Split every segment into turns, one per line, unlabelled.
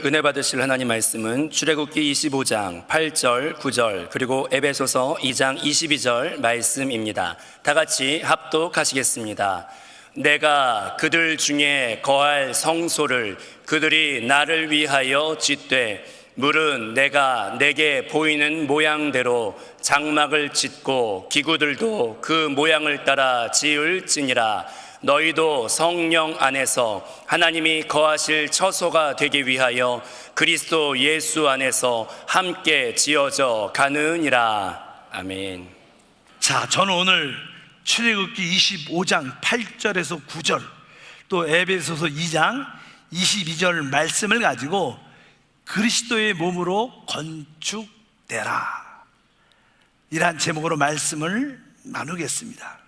은혜 받으실 하나님 말씀은 출애굽기 25장 8절, 9절 그리고 에베소서 2장 22절 말씀입니다. 다 같이 합독하시겠습니다. 내가 그들 중에 거할 성소를 그들이 나를 위하여 짓되 물은 내가 내게 보이는 모양대로 장막을 짓고 기구들도 그 모양을 따라 지을지니라. 너희도 성령 안에서 하나님이 거하실 처소가 되기 위하여 그리스도 예수 안에서 함께 지어져 가느니라. 아멘.
자, 저는 오늘 출애굽기 25장 8절에서 9절 또 에베소서 2장 22절 말씀을 가지고 그리스도의 몸으로 건축되라, 이러한 제목으로 말씀을 나누겠습니다.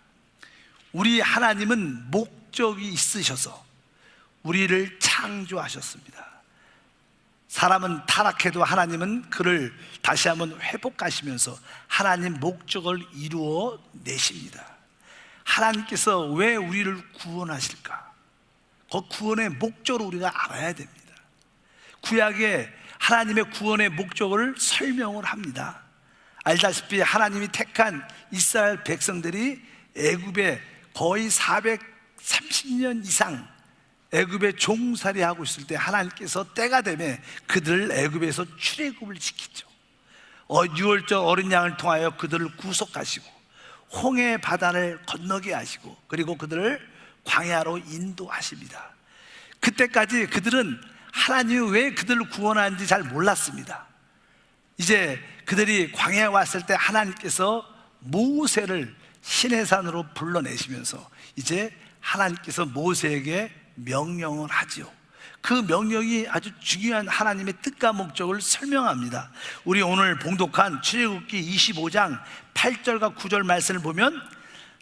우리 하나님은 목적이 있으셔서 우리를 창조하셨습니다. 사람은 타락해도 하나님은 그를 다시 한번 회복하시면서 하나님 목적을 이루어 내십니다. 하나님께서 왜 우리를 구원하실까? 그 구원의 목적을 우리가 알아야 됩니다. 구약에 하나님의 구원의 목적을 설명을 합니다. 알다시피 하나님이 택한 이스라엘 백성들이 애굽에 거의 430년 이상 애굽에 종살이하고 있을 때 하나님께서 때가 되면 그들을 애굽에서 출애굽을 시키죠. 유월절 어린 양을 통하여 그들을 구속하시고 홍해 바다를 건너게 하시고 그리고 그들을 광야로 인도하십니다. 그때까지 그들은 하나님이 왜 그들을 구원하는지 잘 몰랐습니다. 이제 그들이 광야에 왔을 때 하나님께서 모세를 시내산으로 불러내시면서 이제 하나님께서 모세에게 명령을 하지요. 그 명령이 아주 중요한 하나님의 뜻과 목적을 설명합니다. 우리 오늘 봉독한 출애굽기 25장 8절과 9절 말씀을 보면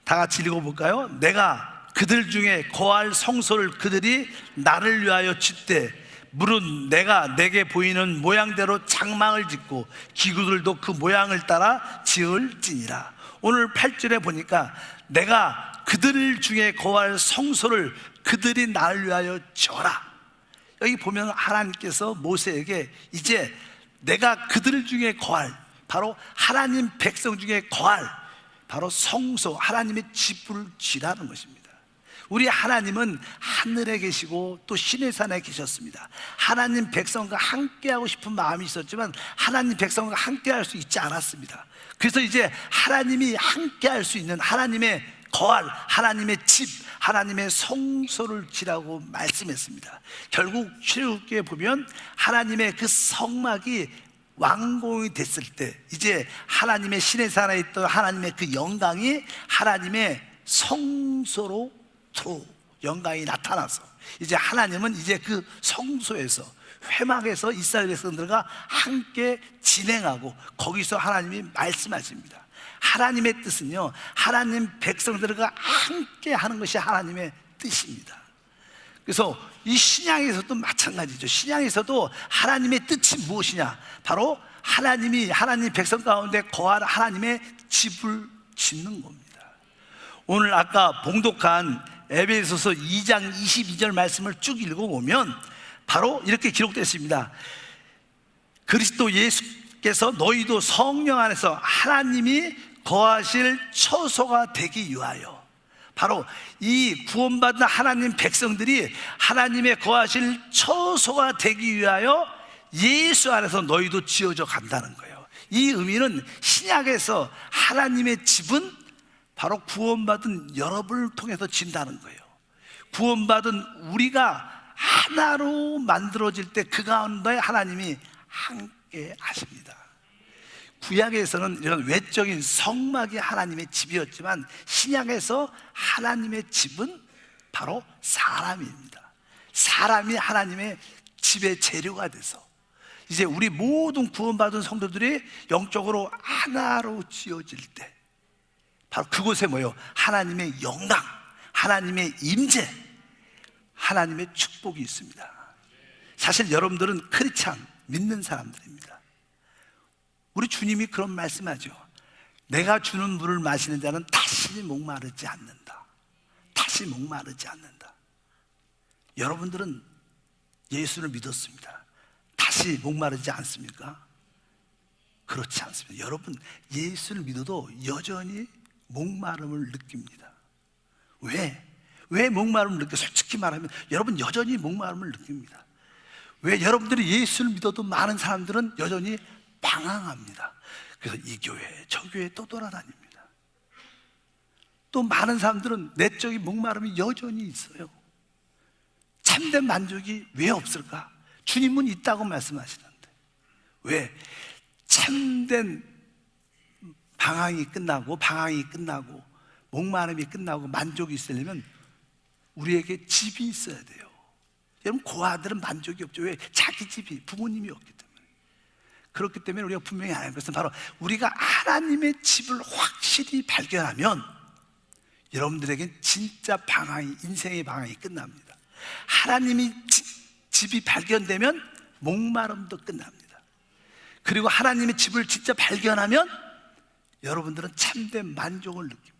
다 같이 읽어볼까요? 내가 그들 중에 거할 성소를 그들이 나를 위하여 짓되 물은 내가 내게 보이는 모양대로 장막을 짓고 기구들도 그 모양을 따라 지을지니라. 오늘 8절에 보니까 내가 그들 중에 거할 성소를 그들이 나를 위하여 져라. 여기 보면 하나님께서 모세에게 이제 내가 그들 중에 거할, 바로 하나님 백성 중에 거할 바로 성소, 하나님의 집을 지라는 것입니다. 우리 하나님은 하늘에 계시고 또 시내산에 계셨습니다. 하나님 백성과 함께하고 싶은 마음이 있었지만 하나님 백성과 함께할 수 있지 않았습니다. 그래서 이제 하나님이 함께할 수 있는 하나님의 거할, 하나님의 집, 하나님의 성소를 지라고 말씀했습니다. 결국 출애굽기에 보면 하나님의 그 성막이 완공이 됐을 때 이제 하나님의 시내산에 있던 하나님의 그 영광이 하나님의 성소로 영광이 나타나서 이제 하나님은 이제 그 성소에서 회막에서 이스라엘 백성들과 함께 진행하고 거기서 하나님이 말씀하십니다. 하나님의 뜻은요, 하나님 백성들과 함께 하는 것이 하나님의 뜻입니다. 그래서 이 신약에서도 마찬가지죠. 신약에서도 하나님의 뜻이 무엇이냐? 바로 하나님이 하나님 백성 가운데 거할 하나님의 집을 짓는 겁니다. 오늘 아까 봉독한 에베소서 2장 22절 말씀을 쭉 읽어보면 바로 이렇게 기록됐습니다. 그리스도 예수께서 너희도 성령 안에서 하나님이 거하실 처소가 되기 위하여, 바로 이 구원받은 하나님 백성들이 하나님의 거하실 처소가 되기 위하여 예수 안에서 너희도 지어져 간다는 거예요. 이 의미는 신약에서 하나님의 집은 바로 구원받은 여러분을 통해서 진다는 거예요. 구원받은 우리가 하나로 만들어질 때 그 가운데 하나님이 함께 하십니다. 구약에서는 이런 외적인 성막이 하나님의 집이었지만 신약에서 하나님의 집은 바로 사람입니다. 사람이 하나님의 집의 재료가 돼서 이제 우리 모든 구원받은 성도들이 영적으로 하나로 지어질 때 바로 그곳에 뭐예요? 하나님의 영광, 하나님의 임재, 하나님의 축복이 있습니다. 사실 여러분들은 크리스찬, 믿는 사람들입니다. 우리 주님이 그런 말씀하죠. 내가 주는 물을 마시는 자는 다시 목마르지 않는다. 다시 목마르지 않는다. 여러분들은 예수를 믿었습니다. 다시 목마르지 않습니까? 그렇지 않습니다. 여러분, 예수를 믿어도 여전히 목마름을 느낍니다. 왜 목마름을 느껴요? 솔직히 말하면 여러분 여전히 목마름을 느낍니다. 왜? 여러분들이 예수를 믿어도 많은 사람들은 여전히 방황합니다. 그래서 이 교회 저 교회 또 돌아다닙니다. 또 많은 사람들은 내적인 목마름이 여전히 있어요. 참된 만족이 왜 없을까? 주님은 있다고 말씀하시는데 왜? 참된 방황이 끝나고 목마름이 끝나고 만족이 있으려면 우리에게 집이 있어야 돼요. 여러분, 고아들은 만족이 없죠. 왜? 자기 집이, 부모님이 없기 때문에. 그렇기 때문에 우리가 분명히 아는 것은 바로 우리가 하나님의 집을 확실히 발견하면 여러분들에겐 진짜 방황이, 인생의 방황이 끝납니다. 하나님이 집이 발견되면 목마름도 끝납니다. 그리고 하나님의 집을 진짜 발견하면 여러분들은 참된 만족을 느낍니다.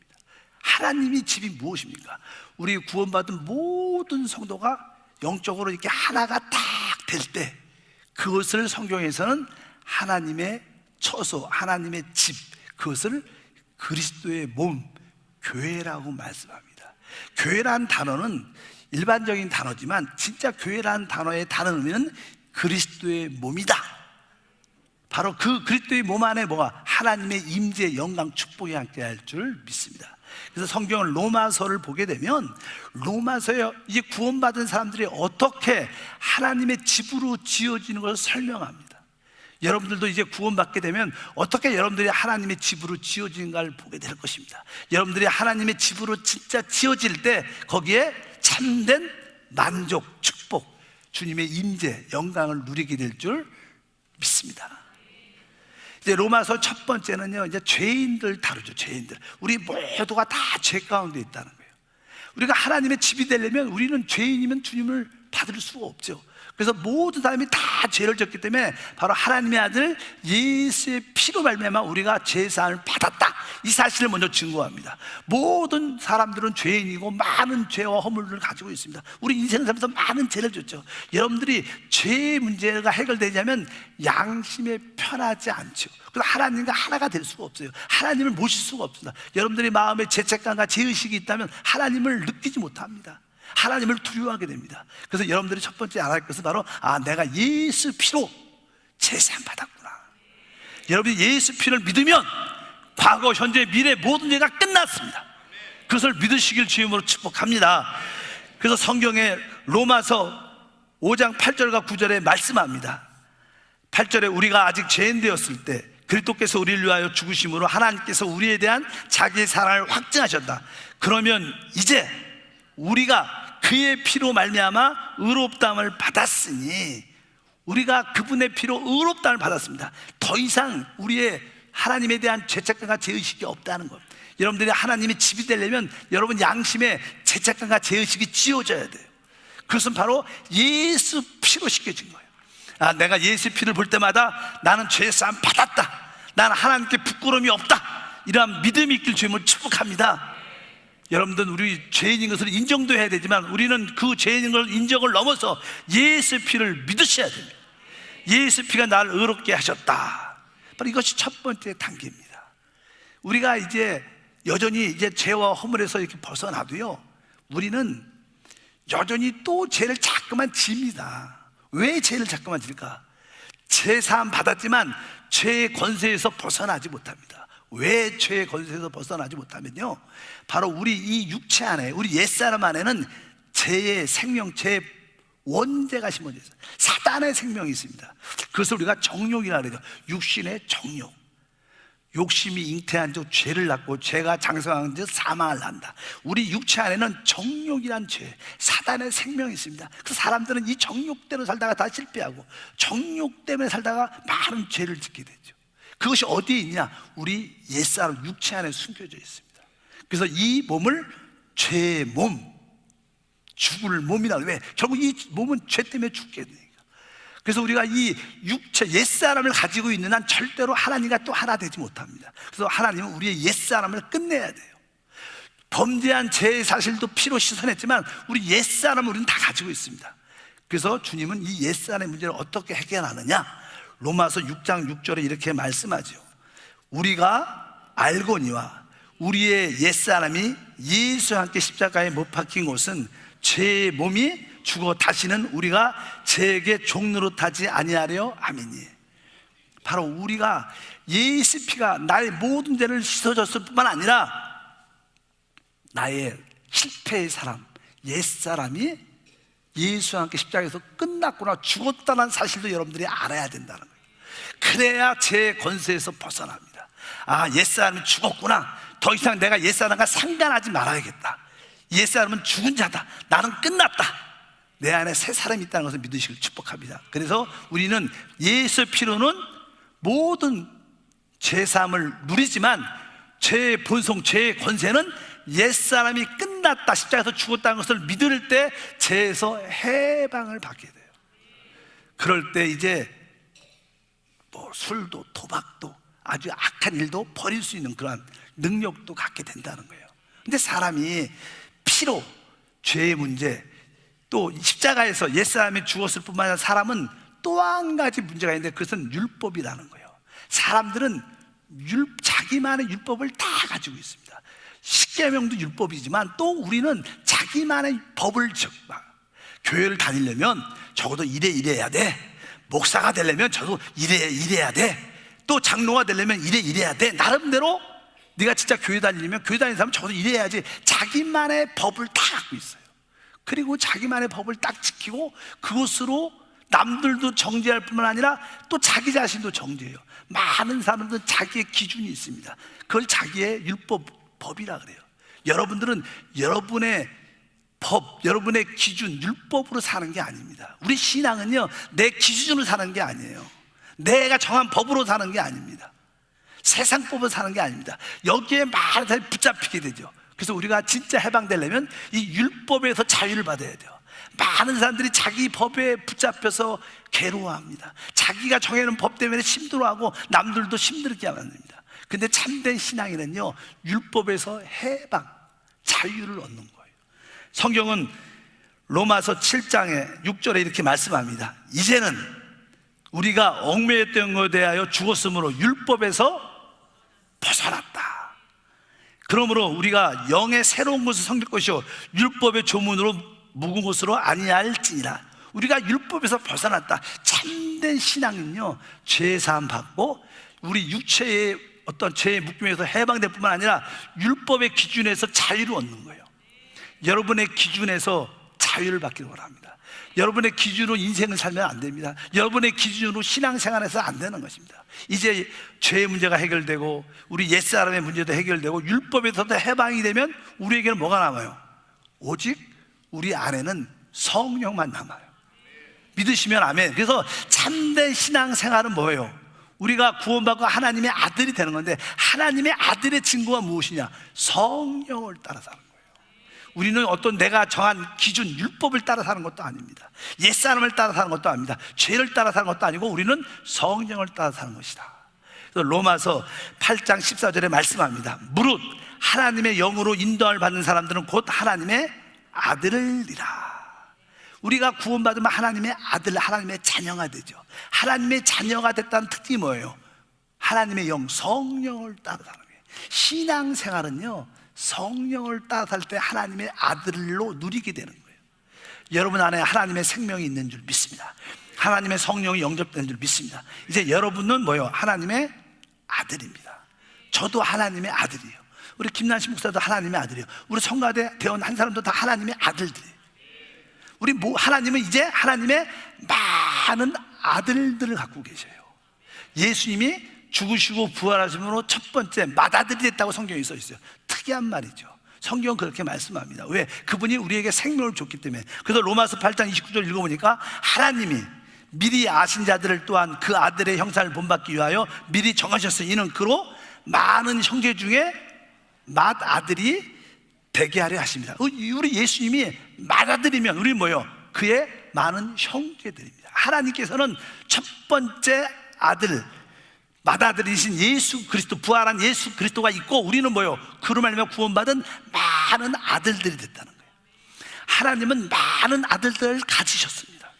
하나님의 집이 무엇입니까? 우리 구원받은 모든 성도가 영적으로 이렇게 하나가 딱 될 때 그것을 성경에서는 하나님의 처소, 하나님의 집, 그것을 그리스도의 몸, 교회라고 말씀합니다. 교회라는 단어는 일반적인 단어지만 진짜 교회라는 단어의 다른 의미는 그리스도의 몸이다. 바로 그 그리스도의 몸 안에 뭐가? 하나님의 임재, 영광, 축복이 함께 할 줄 믿습니다. 그래서 성경을 로마서를 보게 되면 로마서에 이제 구원받은 사람들이 어떻게 하나님의 집으로 지어지는 것을 설명합니다. 여러분들도 이제 구원받게 되면 어떻게 여러분들이 하나님의 집으로 지어지는가를 보게 될 것입니다. 여러분들이 하나님의 집으로 진짜 지어질 때 거기에 참된 만족, 축복, 주님의 임재, 영광을 누리게 될 줄 믿습니다. 이제 로마서 첫 번째는요, 이제 죄인들 다루죠. 죄인들. 우리 모두가 다 죄 가운데 있다는 거예요. 우리가 하나님의 집이 되려면 우리는 죄인이면 주님을 받을 수가 없죠. 그래서 모든 사람이 다 죄를 졌기 때문에 바로 하나님의 아들 예수의 피로 말미암아 우리가 죄 사함을 받았다, 이 사실을 먼저 증거합니다. 모든 사람들은 죄인이고 많은 죄와 허물을 가지고 있습니다. 우리 인생 살면서 많은 죄를 졌죠. 여러분들이 죄의 문제가 해결되냐면 양심에 편하지 않죠. 그래서 하나님과 하나가 될 수가 없어요. 하나님을 모실 수가 없습니다. 여러분들이 마음에 죄책감과 죄의식이 있다면 하나님을 느끼지 못합니다. 하나님을 두려워하게 됩니다. 그래서 여러분들이 첫 번째 알아야 할 것은 바로 내가 예수 피로 제사함 받았구나. 여러분이 예수 피를 믿으면 과거, 현재, 미래 모든 죄가 끝났습니다. 그것을 믿으시길 주임으로 축복합니다. 그래서 성경에 로마서 5장 8절과 9절에 말씀합니다. 8절에 우리가 아직 죄인 되었을 때 그리스도께서 우리를 위하여 죽으심으로 하나님께서 우리에 대한 자기의 사랑을 확증하셨다. 그러면 이제 우리가 그의 피로 말미암아 의롭다함을 받았으니, 우리가 그분의 피로 의롭다함을 받았습니다. 더 이상 우리의 하나님에 대한 죄책감과 죄의식이 없다는 것. 여러분들이 하나님의 집이 되려면 여러분 양심에 죄책감과 죄의식이 지워져야 돼요. 그것은 바로 예수 피로 씻겨진 거예요. 내가 예수 피를 볼 때마다 나는 죄사함 받았다, 나는 하나님께 부끄러움이 없다, 이러한 믿음이 있길 주님을 축복합니다. 여러분들은 우리 죄인인 것을 인정도 해야 되지만 우리는 그 죄인인 걸 인정을 넘어서 예수 피를 믿으셔야 됩니다. 예수 피가 나를 의롭게 하셨다. 바로 이것이 첫 번째 단계입니다. 우리가 이제 여전히 이제 죄와 허물에서 이렇게 벗어나도요, 우리는 여전히 또 죄를 자꾸만 집니다. 왜 죄를 자꾸만 질까? 죄 사함 받았지만 죄의 권세에서 벗어나지 못합니다. 왜 죄의 권세에서 벗어나지 못하면요, 바로 우리 이 육체 안에, 우리 옛사람 안에는 죄의 생명, 죄의 원죄가 심어져 있어요. 사단의 생명이 있습니다. 그것을 우리가 정욕이라고 그러죠. 육신의 정욕. 욕심이 잉태한 즉 죄를 낳고 죄가 장성한 즉 사망을 낳는다. 우리 육체 안에는 정욕이란 죄, 사단의 생명이 있습니다. 그래서 사람들은 이 정욕대로 살다가 다 실패하고 정욕 때문에 살다가 많은 죄를 짓게 되죠. 그것이 어디에 있냐? 우리 옛사람 육체 안에 숨겨져 있습니다. 그래서 이 몸을 죄의 몸, 죽을 몸이라. 왜? 결국 이 몸은 죄 때문에 죽게 되니까. 그래서 우리가 이 육체 옛사람을 가지고 있는 한 절대로 하나님과 또 하나 되지 못합니다. 그래서 하나님은 우리의 옛사람을 끝내야 돼요. 범죄한 죄의 사실도 피로 씻어냈지만 우리 옛사람을 우리는 다 가지고 있습니다. 그래서 주님은 이 옛사람의 문제를 어떻게 해결하느냐? 로마서 6장 6절에 이렇게 말씀하죠. 우리가 알거니와 우리의 옛사람이 예수와 함께 십자가에 못 박힌 곳은 죄의 몸이 죽어 다시는 우리가 죄에게 종로로 타지 아니하려 함이니, 바로 우리가 예수 피가 나의 모든 죄를 씻어줬을 뿐만 아니라 나의 실패의 사람, 옛사람이 예수와 함께 십자가에서 끝났구나, 죽었다는 사실도 여러분들이 알아야 된다는 거예요. 그래야 죄의 권세에서 벗어납니다. 아, 옛사람이 죽었구나, 더 이상 내가 옛사람과 상관하지 말아야겠다. 옛사람은 죽은 자다, 나는 끝났다, 내 안에 새 사람이 있다는 것을 믿으시길 축복합니다. 그래서 우리는 예수의 피로는 모든 죄사함을 누리지만 죄의 본성, 죄의 권세는 옛사람이 끝났다, 십자가에서 죽었다는 것을 믿을 때 죄에서 해방을 받게 돼요. 그럴 때 이제 뭐 술도 도박도 아주 악한 일도 버릴 수 있는 그러한 능력도 갖게 된다는 거예요. 근데 사람이 피로 죄의 문제, 또 십자가에서 옛사람이 죽었을 뿐만 아니라 사람은 또 한 가지 문제가 있는데 그것은 율법이라는 거예요. 사람들은 자기만의 율법을 다 가지고 있습니다. 십계명도 율법이지만 또 우리는 자기만의 법을 교회를 다니려면 적어도 이래야 돼, 목사가 되려면 저도 이래야 돼, 또 장로가 되려면 이래야 돼. 나름대로 네가 진짜 교회 다니려면 교회 다니는 사람은 적어도 이래야지. 자기만의 법을 다 갖고 있어요. 그리고 자기만의 법을 딱 지키고 그것으로 남들도 정죄할 뿐만 아니라 또 자기 자신도 정죄해요. 많은 사람들은 자기의 기준이 있습니다. 그걸 자기의 법이라 그래요. 여러분들은 여러분의 법, 여러분의 기준, 율법으로 사는 게 아닙니다. 우리 신앙은요, 내 기준으로 사는 게 아니에요. 내가 정한 법으로 사는 게 아닙니다. 세상 법으로 사는 게 아닙니다. 여기에 많은 사람이 붙잡히게 되죠. 그래서 우리가 진짜 해방되려면 이 율법에서 자유를 받아야 돼요. 많은 사람들이 자기 법에 붙잡혀서 괴로워합니다. 자기가 정해놓은 법 때문에 힘들어하고 남들도 힘들게 만듭니다. 근데 참된 신앙인은요, 율법에서 해방, 자유를 얻는 거예요. 성경은 로마서 7장에 6절에 이렇게 말씀합니다. 이제는 우리가 얽매였던 것에 대하여 죽었으므로 율법에서 벗어났다. 그러므로 우리가 영의 새로운 것을 섬길 것이요 율법의 조문으로 묵은 것으로 아니할지니라. 우리가 율법에서 벗어났다. 참된 신앙은요, 죄 사함 받고 우리 육체의 어떤 죄의 묶임에서 해방될 뿐만 아니라 율법의 기준에서 자유를 얻는 거예요. 여러분의 기준에서 자유를 받기를 원합니다. 여러분의 기준으로 인생을 살면 안 됩니다. 여러분의 기준으로 신앙생활에서 안 되는 것입니다. 이제 죄의 문제가 해결되고 우리 옛사람의 문제도 해결되고 율법에서도 해방이 되면 우리에게는 뭐가 남아요? 오직 우리 안에는 성령만 남아요. 믿으시면 아멘. 그래서 참된 신앙생활은 뭐예요? 우리가 구원받고 하나님의 아들이 되는 건데, 하나님의 아들의 증거가 무엇이냐? 성령을 따라 사는 거예요. 우리는 어떤 내가 정한 기준, 율법을 따라 사는 것도 아닙니다. 옛사람을 따라 사는 것도 아닙니다. 죄를 따라 사는 것도 아니고 우리는 성령을 따라 사는 것이다. 그래서 로마서 8장 14절에 말씀합니다. 무릇 하나님의 영으로 인도함을 받는 사람들은 곧 하나님의 아들이라. 우리가 구원받으면 하나님의 아들, 하나님의 자녀가 되죠. 하나님의 자녀가 됐다는 특징이 뭐예요? 하나님의 영, 성령을 따라 사는 거예요. 신앙생활은요, 성령을 따라 살 때 하나님의 아들로 누리게 되는 거예요. 여러분 안에 하나님의 생명이 있는 줄 믿습니다. 하나님의 성령이 영접되는 줄 믿습니다. 이제 여러분은 뭐예요? 하나님의 아들입니다. 저도 하나님의 아들이에요. 우리 김난식 목사도 하나님의 아들이에요. 우리 성가대 대원 한 사람도 다 하나님의 아들들이에요. 우리 하나님은 이제 하나님의 많은 아들들을 갖고 계셔요. 예수님이 죽으시고 부활하심으로 첫 번째 맏아들이 됐다고 성경에 써 있어요. 특이한 말이죠. 성경은 그렇게 말씀합니다. 왜? 그분이 우리에게 생명을 줬기 때문에. 그래서 로마서 8장 29절 읽어보니까 하나님이 미리 아신 자들을 또한 그 아들의 형상을 본받기 위하여 미리 정하셨으니 이는 그로 많은 형제 중에 맏아들이 되게 하려 하십니다. 우리 예수님이 맏아들이면 우리 뭐요? 그의 많은 형제들입니다. 하나님께서는 첫 번째 아들, 맏아들이신 예수 그리스도, 부활한 예수 그리스도가 있고 우리는 뭐요? 그로 말미암아 구원받은 많은 아들들이 됐다는 거예요. 하나님은 많은 아들들을 가지셨습니다.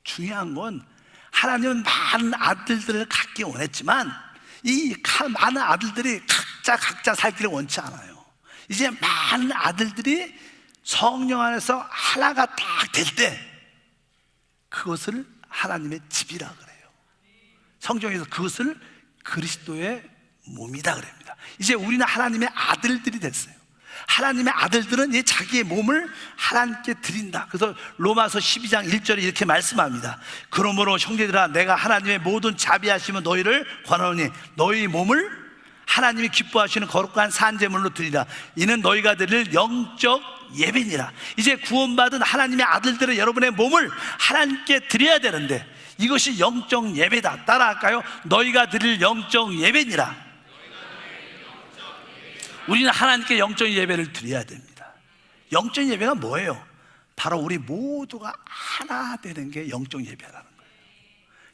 중요한 건 하나님은 많은 아들들을 갖기 원했지만 이 많은 아들들이 각자 살기를 원치 않아요. 이제 많은 아들들이 성령 안에서 하나가 딱 될 때 그것을 하나님의 집이라 그래요. 성경에서 그것을 그리스도의 몸이다 그럽니다. 이제 우리는 하나님의 아들들이 됐어요. 하나님의 아들들은 이제 자기의 몸을 하나님께 드린다. 그래서 로마서 12장 1절에 이렇게 말씀합니다. 그러므로 형제들아, 내가 하나님의 모든 자비하시면 너희를 권하노니 너희 몸을 하나님이 기뻐하시는 거룩한 산제물로 드리라. 이는 너희가 드릴 영적 예배니라. 이제 구원받은 하나님의 아들들은 여러분의 몸을 하나님께 드려야 되는데 이것이 영적 예배다. 따라할까요? 너희가 드릴 영적 예배니라. 우리는 하나님께 영적 예배를 드려야 됩니다. 영적 예배가 뭐예요? 바로 우리 모두가 하나 되는 게 영적 예배라는 거예요.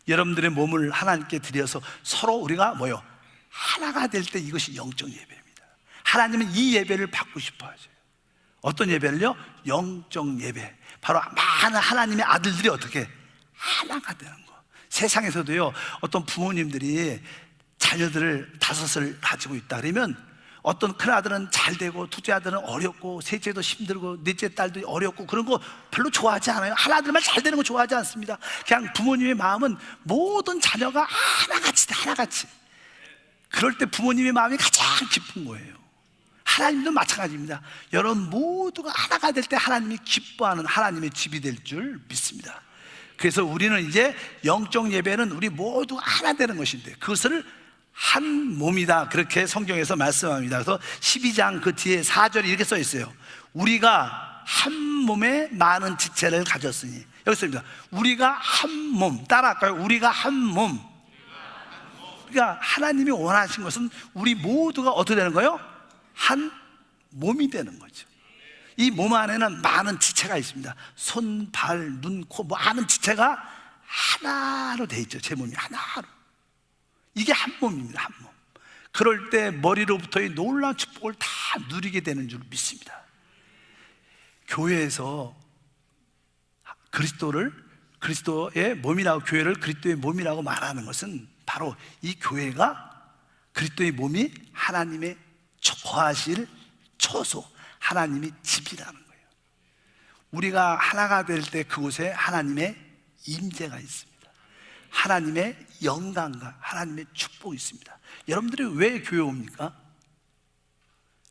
여러분들의 몸을 하나님께 드려서 서로 우리가 뭐예요? 하나가 될 때 이것이 영적 예배입니다. 하나님은 이 예배를 받고 싶어 하세요. 어떤 예배를요? 영적 예배. 바로 많은 하나님의 아들들이 어떻게 하나가 되는 거. 세상에서도요, 어떤 부모님들이 자녀들을 5을 가지고 있다 그러면 어떤 큰아들은 잘 되고 둘째 아들은 어렵고 셋째도 힘들고 넷째 딸도 어렵고 그런 거 별로 좋아하지 않아요. 하나들만 잘 되는 거 좋아하지 않습니다. 그냥 부모님의 마음은 모든 자녀가 하나같이 그럴 때 부모님의 마음이 가장 깊은 거예요. 하나님도 마찬가지입니다. 여러분 모두가 하나가 될 때 하나님이 기뻐하는 하나님의 집이 될 줄 믿습니다. 그래서 우리는 이제 영적 예배는 우리 모두가 하나 되는 것인데 그것을 한 몸이다, 그렇게 성경에서 말씀합니다. 그래서 12장 그 뒤에 4절에 이렇게 써 있어요. 우리가 한 몸에 많은 지체를 가졌으니. 여기 있습니다. 우리가 한 몸. 따라할까요? 우리가 한 몸. 그러니까 하나님이 원하신 것은 우리 모두가 어떻게 되는 거예요? 한 몸이 되는 거죠. 이 몸 안에는 많은 지체가 있습니다. 손, 발, 눈, 코, 많은 지체가 하나로 돼 있죠. 제 몸이 하나로. 이게 한 몸입니다. 한 몸. 그럴 때 머리로부터의 놀라운 축복을 다 누리게 되는 줄 믿습니다. 교회에서 그리스도의 몸이라고, 교회를 그리스도의 몸이라고 말하는 것은 바로 이 교회가 그리스도의 몸이 하나님의 거하실 처소, 하나님의 집이라는 거예요. 우리가 하나가 될 때 그곳에 하나님의 임재가 있습니다. 하나님의 영광과 하나님의 축복이 있습니다. 여러분들이 왜 교회 옵니까?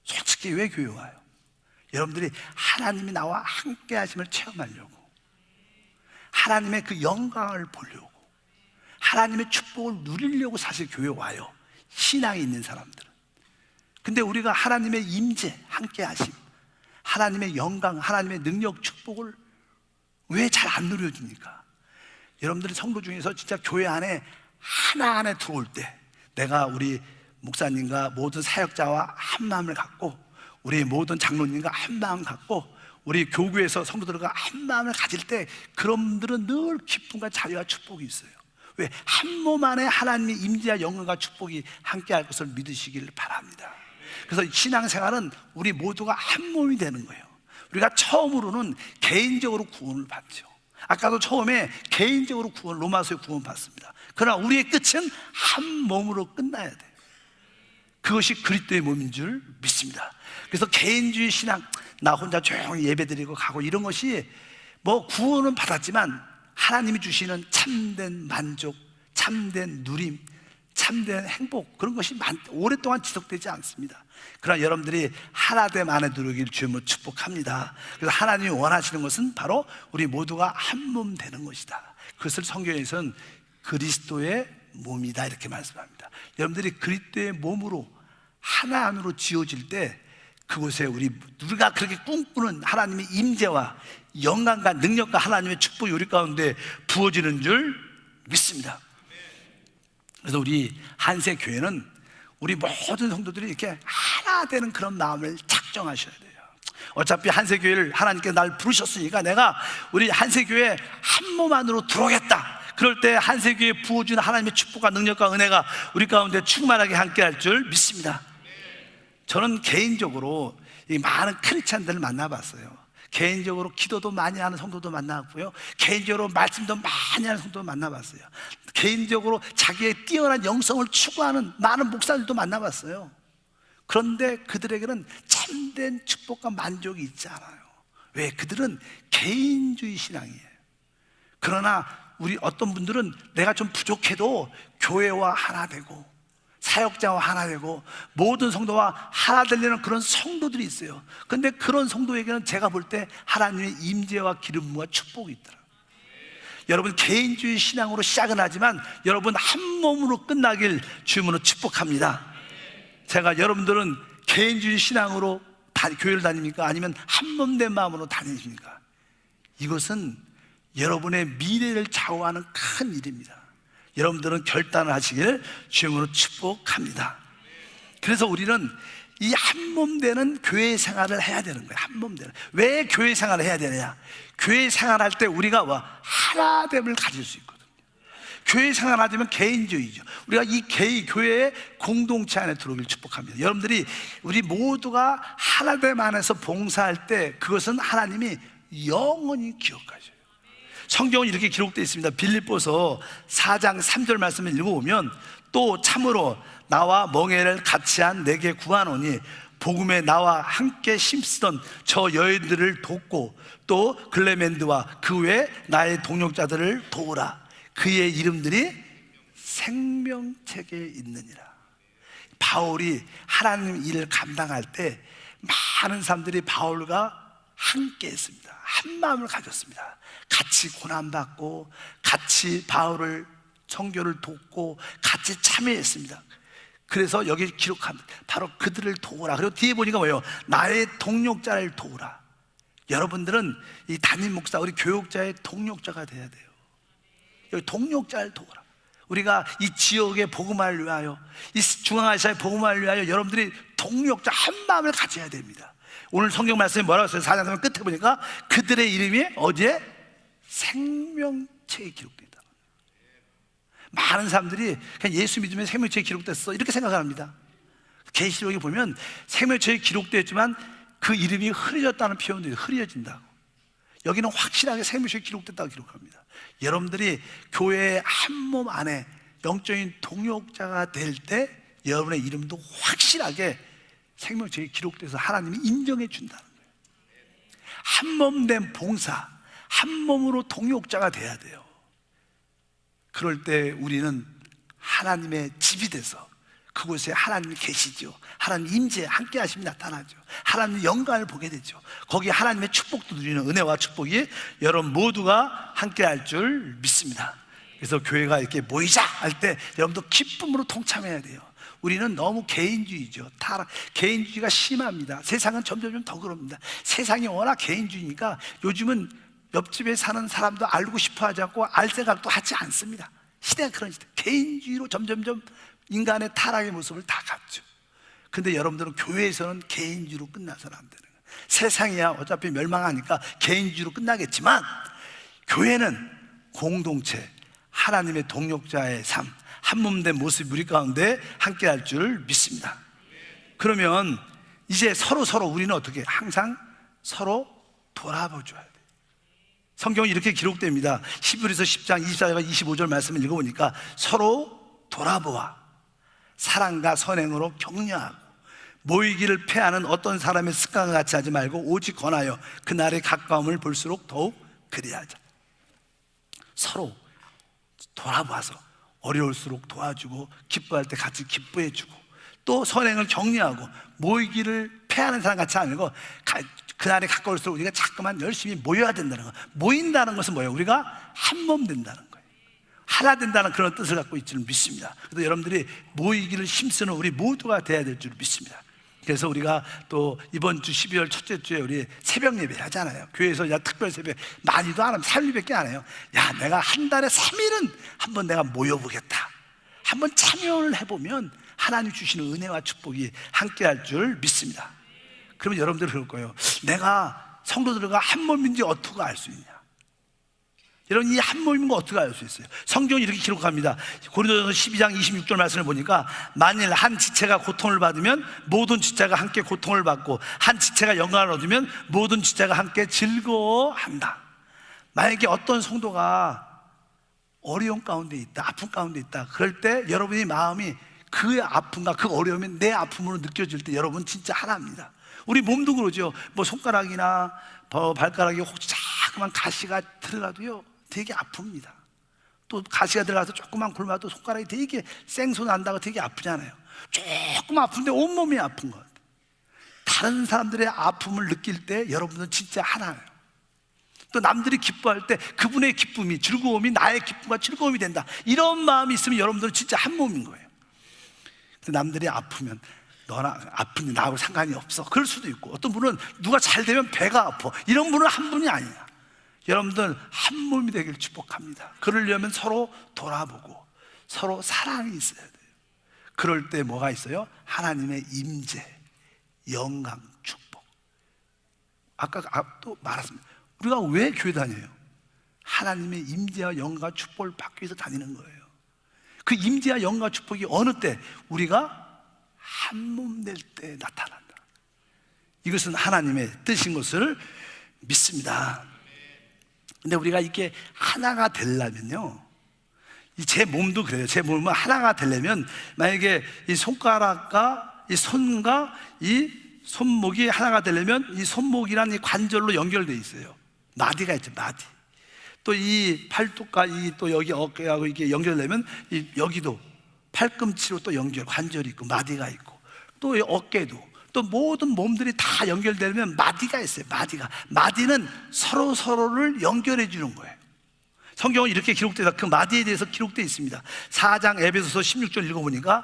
솔직히 왜 교회 와요? 여러분들이 하나님이 나와 함께 하심을 체험하려고, 하나님의 그 영광을 보려고, 하나님의 축복을 누리려고 사실 교회 와요. 신앙이 있는 사람들은. 근데 우리가 하나님의 임재, 함께 하심, 하나님의 영광, 하나님의 능력, 축복을 왜 잘 안 누려줍니까? 여러분들이 성도 중에서 진짜 교회 안에 하나 안에 들어올 때 내가 우리 목사님과 모든 사역자와 한 마음을 갖고, 우리 모든 장로님과 한 마음 갖고, 우리 교구에서 성도들과 한 마음을 가질 때 그런 분들은 늘 기쁨과 자유와 축복이 있어요. 왜? 한 몸 안에 하나님의 임재와 영광과 축복이 함께 할 것을 믿으시길 바랍니다. 그래서 신앙생활은 우리 모두가 한 몸이 되는 거예요. 우리가 처음으로는 개인적으로 구원을 받죠. 아까도 처음에 개인적으로 로마서에 구원 받습니다. 그러나 우리의 끝은 한 몸으로 끝나야 돼요. 그것이 그리스도의 몸인 줄 믿습니다. 그래서 개인주의 신앙, 나 혼자 조용히 예배드리고 가고 이런 것이 뭐 구원은 받았지만 하나님이 주시는 참된 만족, 참된 누림, 참된 행복, 그런 것이 오랫동안 지속되지 않습니다. 그러나 여러분들이 하나됨 안에 들어오길 주님으로 축복합니다. 그래서 하나님이 원하시는 것은 바로 우리 모두가 한 몸 되는 것이다. 그것을 성경에서는 그리스도의 몸이다 이렇게 말씀합니다. 여러분들이 그리스도의 몸으로 하나 안으로 지어질 때 그곳에 우리가 그렇게 꿈꾸는 하나님의 임재와 영광과 능력과 하나님의 축복이 우리 가운데 부어지는 줄 믿습니다. 그래서 우리 한세 교회는 우리 모든 성도들이 이렇게 하나 되는 그런 마음을 작정하셔야 돼요. 어차피 한세 교회를 하나님께서 날 부르셨으니까 내가 우리 한세 교회 한 몸 안으로 들어오겠다. 그럴 때 한세 교회에 부어주는 하나님의 축복과 능력과 은혜가 우리 가운데 충만하게 함께할 줄 믿습니다. 저는 개인적으로 이 많은 크리스찬들을 만나봤어요. 개인적으로 기도도 많이 하는 성도도 만나봤고요, 개인적으로 말씀도 많이 하는 성도도 만나봤어요. 개인적으로 자기의 뛰어난 영성을 추구하는 많은 목사들도 만나봤어요. 그런데 그들에게는 참된 축복과 만족이 있지 않아요. 왜? 그들은 개인주의 신앙이에요. 그러나 우리 어떤 분들은 내가 좀 부족해도 교회와 하나 되고 사역자와 하나 되고 모든 성도와 하나 되려는 그런 성도들이 있어요. 근데 그런 성도에게는 제가 볼 때 하나님의 임재와 기름 부음과 축복이 있더라고요. 여러분, 개인주의 신앙으로 시작은 하지만 여러분 한 몸으로 끝나길 주님으로 축복합니다. 제가 여러분들은 개인주의 신앙으로 교회를 다닙니까? 아니면 한 몸 된 마음으로 다니십니까? 이것은 여러분의 미래를 좌우하는 큰 일입니다. 여러분들은 결단을 하시길 주님으로 축복합니다. 그래서 우리는 이 한 몸 되는 교회 생활을 해야 되는 거예요. 한 몸 되는. 왜 교회 생활을 해야 되느냐? 교회 생활할 때 우리가 하나됨을 가질 수 있거든요. 교회 생활하자면 개인주의죠. 우리가 이 교회의 공동체 안에 들어오길 축복합니다. 여러분들이 우리 모두가 하나됨 안에서 봉사할 때 그것은 하나님이 영원히 기억하셔요. 성경은 이렇게 기록되어 있습니다. 빌립보서 4장 3절 말씀을 읽어보면, 또 참으로 나와 멍에를 같이 한 내게 구하노니 복음에 나와 함께 힘쓰던 저 여인들을 돕고 또 글레멘드와 그 외 나의 동역자들을 도우라. 그의 이름들이 생명책에 있느니라. 바울이 하나님 일을 감당할 때 많은 사람들이 바울과 함께 했습니다. 한 마음을 가졌습니다. 같이 고난받고 같이 바울을 선교를 돕고 같이 참여했습니다. 그래서 여기 기록합니다. 바로 그들을 도우라. 그리고 뒤에 보니까 뭐예요? 나의 동역자를 도우라. 여러분들은 이 담임 목사, 우리 교육자의 동역자가 돼야 돼요. 여기 동역자를 도우라. 우리가 이 지역의 복음화를 위하여, 이 중앙아시아의 복음화를 위하여 여러분들이 동역자 한 마음을 가져야 됩니다. 오늘 성경 말씀이 뭐라고 했어요? 4장 3절 끝에 보니까 그들의 이름이 어디에? 생명책에 기록되어 있다. 많은 사람들이 그냥 예수 믿으면 생명책에 기록됐어 이렇게 생각합니다. 계시록에 보면 생명책에 기록되었지만 그 이름이 흐려졌다는 표현도 있어요. 흐려진다고. 여기는 확실하게 생명책에 기록됐다고 기록합니다. 여러분들이 교회의 한 몸 안에 영적인 동역자가 될 때 여러분의 이름도 확실하게 생명책에 기록돼서 하나님이 인정해 준다는 거예요. 한 몸 된 봉사, 한 몸으로 동역자가 돼야 돼요. 그럴 때 우리는 하나님의 집이 돼서 그곳에 하나님이 계시죠. 하나님 임재 함께 하심이 나타나죠. 하나님의 영광을 보게 되죠. 거기에 하나님의 축복도 누리는 은혜와 축복이 여러분 모두가 함께 할 줄 믿습니다. 그래서 교회가 이렇게 모이자 할 때 여러분도 기쁨으로 동참해야 돼요. 우리는 너무 개인주의죠. 개인주의가 심합니다. 세상은 점점 더 그럽니다. 세상이 워낙 개인주의니까 요즘은 옆집에 사는 사람도 알고 싶어 하지 않고 알 생각도 하지 않습니다. 시대가 그런 시대. 개인주의로 점점점 인간의 타락의 모습을 다 갖죠. 근데 여러분들은 교회에서는 개인주의로 끝나서는 안 되는 거예요. 세상이야 어차피 멸망하니까 개인주의로 끝나겠지만 교회는 공동체, 하나님의 동역자의 삶, 한 몸 된 모습이 우리 가운데 함께 할 줄 믿습니다. 그러면 이제 서로 우리는 어떻게 항상 서로 돌아봐줘야 돼요. 성경은 이렇게 기록됩니다. 히브리서 10장 24절과 25절 말씀을 읽어보니까 서로 돌아보아 사랑과 선행으로 격려하고 모이기를 패하는 어떤 사람의 습관과 같이 하지 말고 오직 권하여 그날의 가까움을 볼수록 더욱 그리하자. 서로 돌아봐서 어려울수록 도와주고 기뻐할 때 같이 기뻐해주고 또 선행을 격려하고 모이기를 패하는 사람 같이 하는 거 그날에 가까울수록 우리가 자꾸만 열심히 모여야 된다는 거. 모인다는 것은 뭐예요? 우리가 한 몸 된다는 거예요. 하나 된다는 그런 뜻을 갖고 있지는 믿습니다. 그래서 여러분들이 모이기를 힘쓰는 우리 모두가 돼야 될 줄 믿습니다. 그래서 우리가 또 이번 주 12월 첫째 주에 우리 새벽 예배 하잖아요. 교회에서 특별 새벽 많이도 안 하면 3일밖에 안 해요. 야, 내가 한 달에 3일은 한번 내가 모여보겠다. 한번 참여를 해보면 하나님 주시는 은혜와 축복이 함께 할 줄 믿습니다. 그러면 여러분들 그럴 거예요. 내가 성도들과 한 몸인지 어떻게 알 수 있냐? 여러분, 이 한 몸인 거 어떻게 알 수 있어요? 성경이 이렇게 기록합니다. 고린도전서 12장 26절 말씀을 보니까 만일 한 지체가 고통을 받으면 모든 지체가 함께 고통을 받고 한 지체가 영광을 얻으면 모든 지체가 함께 즐거워한다. 만약에 어떤 성도가 어려움 가운데 있다, 아픔 가운데 있다, 그럴 때 여러분의 마음이 그 아픔과 그 어려움이 내 아픔으로 느껴질 때 여러분 진짜 하나입니다. 우리 몸도 그러죠. 뭐 손가락이나 발가락에 혹시 자꾸만 가시가 들어가도요 되게 아픕니다. 또 가시가 들어가서 조금만 굶어도 손가락이 되게 생소 난다고 되게 아프잖아요. 조금 아픈데 온몸이 아픈 것 같아요. 다른 사람들의 아픔을 느낄 때 여러분은 진짜 하나예요. 또 남들이 기뻐할 때 그분의 기쁨이, 즐거움이 나의 기쁨과 즐거움이 된다, 이런 마음이 있으면 여러분들은 진짜 한 몸인 거예요. 남들이 아프면 너나 아픈데 나하고 상관이 없어, 그럴 수도 있고, 어떤 분은 누가 잘 되면 배가 아파, 이런 분은 한 분이 아니야. 여러분들 한 몸이 되길 축복합니다. 그러려면 서로 돌아보고 서로 사랑이 있어야 돼요. 그럴 때 뭐가 있어요? 하나님의 임재, 영광, 축복. 아까 또 말했습니다. 우리가 왜 교회 다녀요? 하나님의 임재와 영광과 축복을 받기 위해서 다니는 거예요. 그 임재와 영광과 축복이 어느 때? 우리가 한 몸 될 때 나타난다. 이것은 하나님의 뜻인 것을 믿습니다. 근데 우리가 이게 하나가 되려면요, 제 몸도 그래요. 제 몸은 하나가 되려면 만약에 이 손가락과 이 손과 이 손목이 하나가 되려면 이 손목이란 이 관절로 연결되어 있어요. 마디가 있죠, 마디. 또 이 팔뚝과 이 또 여기 어깨하고 이게 연결되면 이 여기도 팔꿈치로 또 연결, 관절이 있고 마디가 있고, 또 이 어깨도, 또 모든 몸들이 다 연결되면 마디가 있어요. 마디는 서로를 연결해 주는 거예요. 성경은 이렇게 기록되다, 그 마디에 대해서 기록되어 있습니다. 4장 에베소서 16절 읽어보니까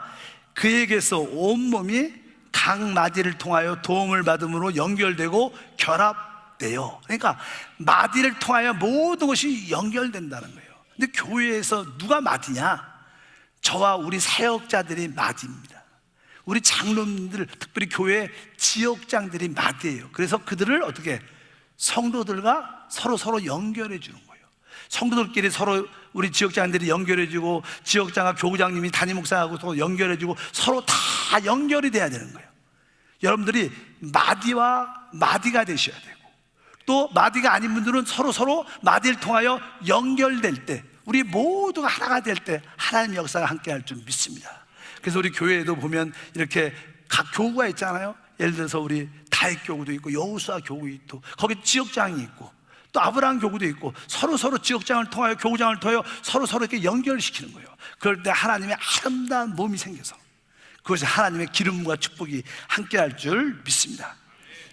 그에게서 온몸이 각 마디를 통하여 도움을 받음으로 연결되고 결합돼요. 그러니까 마디를 통하여 모든 것이 연결된다는 거예요. 근데 교회에서 누가 마디냐? 저와 우리 사역자들이 마디입니다. 우리 장로님들, 특별히 교회 지역장들이 마디예요. 그래서 그들을 어떻게, 성도들과 서로 연결해 주는 거예요. 성도들끼리 서로, 우리 지역장들이 연결해 주고, 지역장과 교구장님이 담임 목사하고 또 연결해 주고, 서로 다 연결이 돼야 되는 거예요. 여러분들이 마디와 마디가 되셔야 되고, 또 마디가 아닌 분들은 서로 마디를 통하여 연결될 때, 우리 모두가 하나가 될 때 하나님의 역사가 함께 할 줄 믿습니다. 그래서 우리 교회에도 보면 이렇게 각 교구가 있잖아요. 예를 들어서 우리 다윗 교구도 있고 여호수아 교구 있고, 거기 지역장이 있고, 또 아브라함 교구도 있고, 서로 지역장을 통하여, 교구장을 통하여 서로 이렇게 연결시키는 거예요. 그럴 때 하나님의 아름다운 몸이 생겨서 그것이 하나님의 기름과 축복이 함께 할 줄 믿습니다.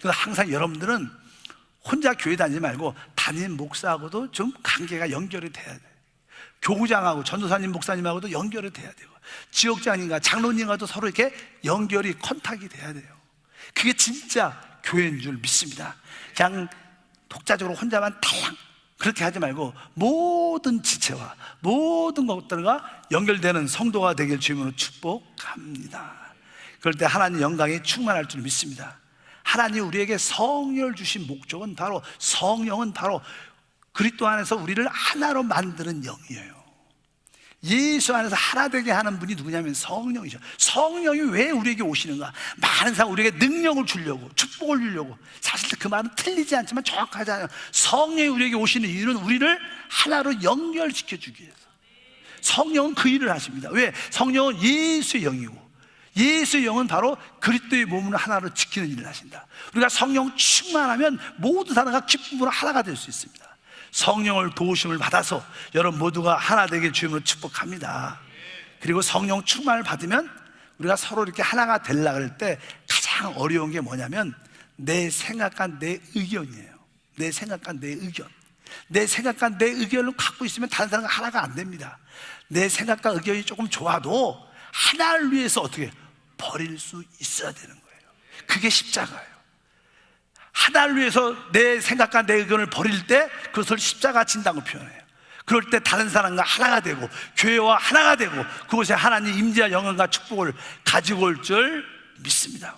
그래서 항상 여러분들은 혼자 교회 다니지 말고 담임 목사하고도 좀 관계가 연결이 돼야 돼요. 교구장하고 전도사님 목사님하고도 연결이 돼야 되고, 지역장님과 장로님과도 서로 이렇게 연결이, 컨택이 돼야 돼요. 그게 진짜 교회인 줄 믿습니다. 그냥 독자적으로 혼자만 달랑 그렇게 하지 말고 모든 지체와 모든 것들과 연결되는 성도가 되길 주님으로 축복합니다. 그럴 때 하나님 영광이 충만할 줄 믿습니다. 하나님 우리에게 성령을 주신 목적은 바로, 성령은 바로 그리스도 안에서 우리를 하나로 만드는 영이에요. 예수 안에서 하나 되게 하는 분이 누구냐면 성령이죠. 성령이 왜 우리에게 오시는가? 많은 사람 우리에게 능력을 주려고, 축복을 주려고. 사실 그 말은 틀리지 않지만 정확하지 않아요. 성령이 우리에게 오시는 이유는 우리를 하나로 연결시켜 주기 위해서. 성령은 그 일을 하십니다. 왜? 성령은 예수의 영이고, 예수의 영은 바로 그리스도의 몸을 하나로 지키는 일을 하신다. 우리가 성령 충만하면 모두 하나가 기쁨으로 하나가 될 수 있습니다. 성령을 도우심을 받아서 여러분 모두가 하나 되길 주님으로 축복합니다. 그리고 성령 충만을 받으면 우리가 서로 이렇게 하나가 되려고 할 때 가장 어려운 게 뭐냐면 내 생각과 내 의견이에요. 내 생각과 내 의견. 내 생각과 내 의견을 갖고 있으면 다른 사람과 하나가 안 됩니다. 내 생각과 의견이 조금 좋아도 하나를 위해서 어떻게 버릴 수 있어야 되는 거예요. 그게 십자가예요. 하나를 위해서 내 생각과 내 의견을 버릴 때 그것을 십자가 진다고 표현해요. 그럴 때 다른 사람과 하나가 되고 교회와 하나가 되고 그곳에 하나님 임재와 영광과 축복을 가지고 올 줄 믿습니다.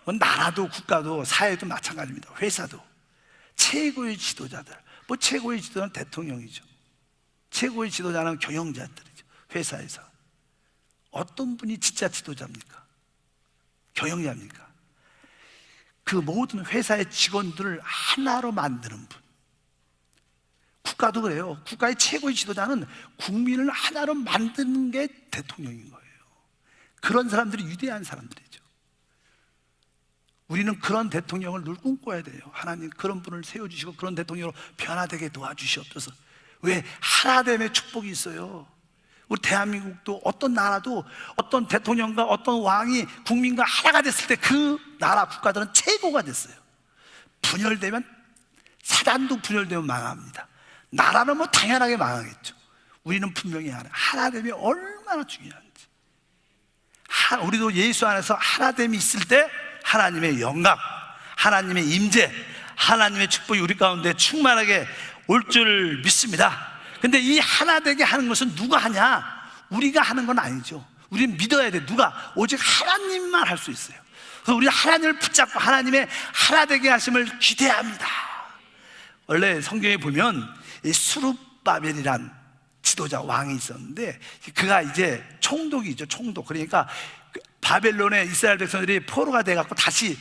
나라도 국가도 사회도 마찬가지입니다. 회사도 최고의 지도자들, 뭐 최고의 지도자는 대통령이죠. 최고의 지도자는 경영자들이죠. 회사에서 어떤 분이 진짜 지도자입니까? 경영자입니까? 그 모든 회사의 직원들을 하나로 만드는 분. 국가도 그래요. 국가의 최고의 지도자는 국민을 하나로 만드는 게 대통령인 거예요. 그런 사람들이 위대한 사람들이죠. 우리는 그런 대통령을 늘 꿈꿔야 돼요. 하나님 그런 분을 세워주시고 그런 대통령으로 변화되게 도와주시옵소서. 왜? 하나됨의 축복이 있어요. 우리 대한민국도 어떤 나라도 어떤 대통령과 어떤 왕이 국민과 하나가 됐을 때 그 나라 국가들은 최고가 됐어요. 분열되면, 사단도 분열되면 망합니다. 나라는 뭐 당연하게 망하겠죠. 우리는 분명히 하나됨이 얼마나 중요한지. 우리도 예수 안에서 하나됨이 있을 때 하나님의 영광, 하나님의 임재, 하나님의 축복이 우리 가운데 충만하게 올 줄 믿습니다. 근데 이 하나 되게 하는 것은 누가 하냐? 우리가 하는 건 아니죠. 우리는 믿어야 돼. 누가? 오직 하나님만 할 수 있어요. 그래서 우리 하나님을 붙잡고 하나님의 하나 되게 하심을 기대합니다. 원래 성경에 보면 이 스룹바벨이란 지도자 왕이 있었는데, 그가 이제 총독이죠. 총독. 그러니까 바벨론에 이스라엘 백성들이 포로가 돼갖고 다시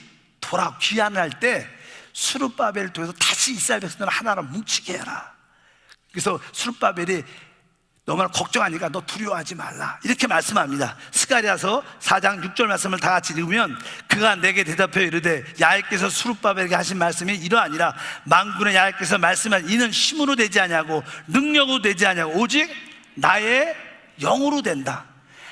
귀환할 때 스룹바벨을 통해서 다시 이스라엘 백성들을 하나로 뭉치게 해라. 그래서 스룹바벨이 너무나 걱정하니까 너 두려워하지 말라 이렇게 말씀합니다. 스가랴서 4장 6절 말씀을 다 같이 읽으면, 그가 내게 대답하여 이르되 야훼께서 스룹바벨에게 하신 말씀이 이러하니라. 만군의 야훼께서 말씀한 이는 힘으로 되지 아니하고 능력으로 되지 아니하고 오직 나의 영으로 된다.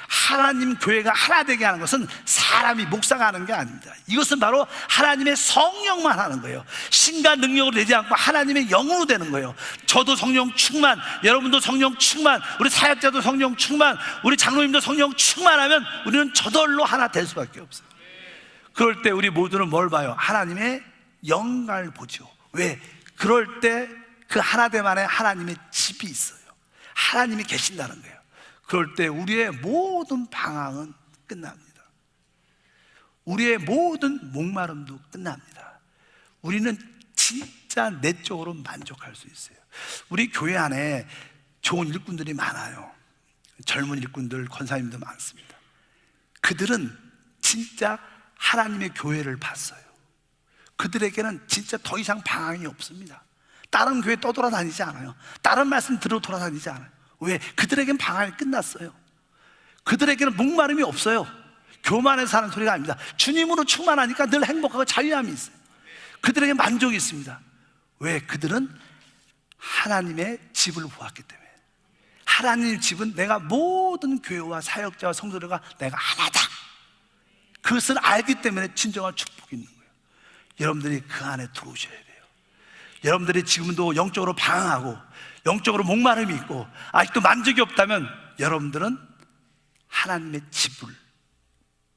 하나님 교회가 하나 되게 하는 것은 사람이 목사가 하는 게 아닙니다. 이것은 바로 하나님의 성령만 하는 거예요. 신과 능력으로 되지 않고 하나님의 영으로 되는 거예요. 저도 성령 충만, 여러분도 성령 충만, 우리 사역자도 성령 충만, 우리 장로님도 성령 충만하면 우리는 저절로 하나 될 수밖에 없어요. 그럴 때 우리 모두는 뭘 봐요? 하나님의 영광을 보죠. 왜? 그럴 때 그 하나됨 안에 하나님의 집이 있어요. 하나님이 계신다는 거예요. 그럴 때 우리의 모든 방황은 끝납니다. 우리의 모든 목마름도 끝납니다. 우리는 진짜 내적으로 만족할 수 있어요. 우리 교회 안에 좋은 일꾼들이 많아요. 젊은 일꾼들, 권사님도 많습니다. 그들은 진짜 하나님의 교회를 봤어요. 그들에게는 진짜 더 이상 방황이 없습니다. 다른 교회 떠돌아다니지 않아요. 다른 말씀 들어 돌아다니지 않아요. 왜? 그들에게는 방황이 끝났어요. 그들에게는 목마름이 없어요. 교만해서 사는 소리가 아닙니다. 주님으로 충만하니까 늘 행복하고 자유함이 있어요. 그들에게 만족이 있습니다. 왜? 그들은 하나님의 집을 보았기 때문에. 하나님의 집은 내가 모든 교회와 사역자와 성도들과 내가 하나다, 그것을 알기 때문에 진정한 축복이 있는 거예요. 여러분들이 그 안에 들어오셔야 돼요. 여러분들이 지금도 영적으로 방황하고 영적으로 목마름이 있고 아직도 만족이 없다면 여러분들은 하나님의 집을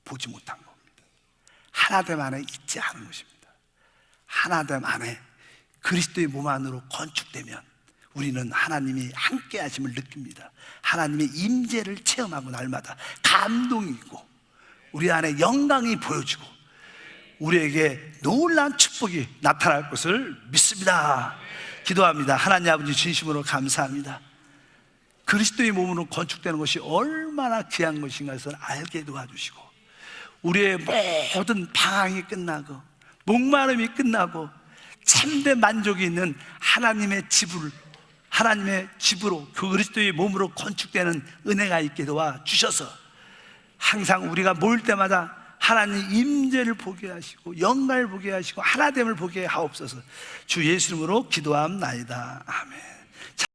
보지 못한 겁니다. 하나됨 안에 있지 않은 것입니다. 하나됨 안에 그리스도의 몸 안으로 건축되면 우리는 하나님이 함께 하심을 느낍니다. 하나님의 임재를 체험하고 날마다 감동이 있고 우리 안에 영광이 보여지고 우리에게 놀라운 축복이 나타날 것을 믿습니다. 기도합니다. 하나님 아버지, 진심으로 감사합니다. 그리스도의 몸으로 건축되는 것이 얼마나 귀한 것인가 해서 알게 도와주시고 우리의 모든 방황이 끝나고 목마름이 끝나고 참된 만족이 있는 하나님의 집으로 그리스도의 몸으로 건축되는 은혜가 있게 도와주셔서 항상 우리가 모일 때마다 하나님 임재를 보게 하시고 영광을 보게 하시고 하나됨을 보게 하옵소서. 주 예수 이름으로 기도함나이다. 아멘.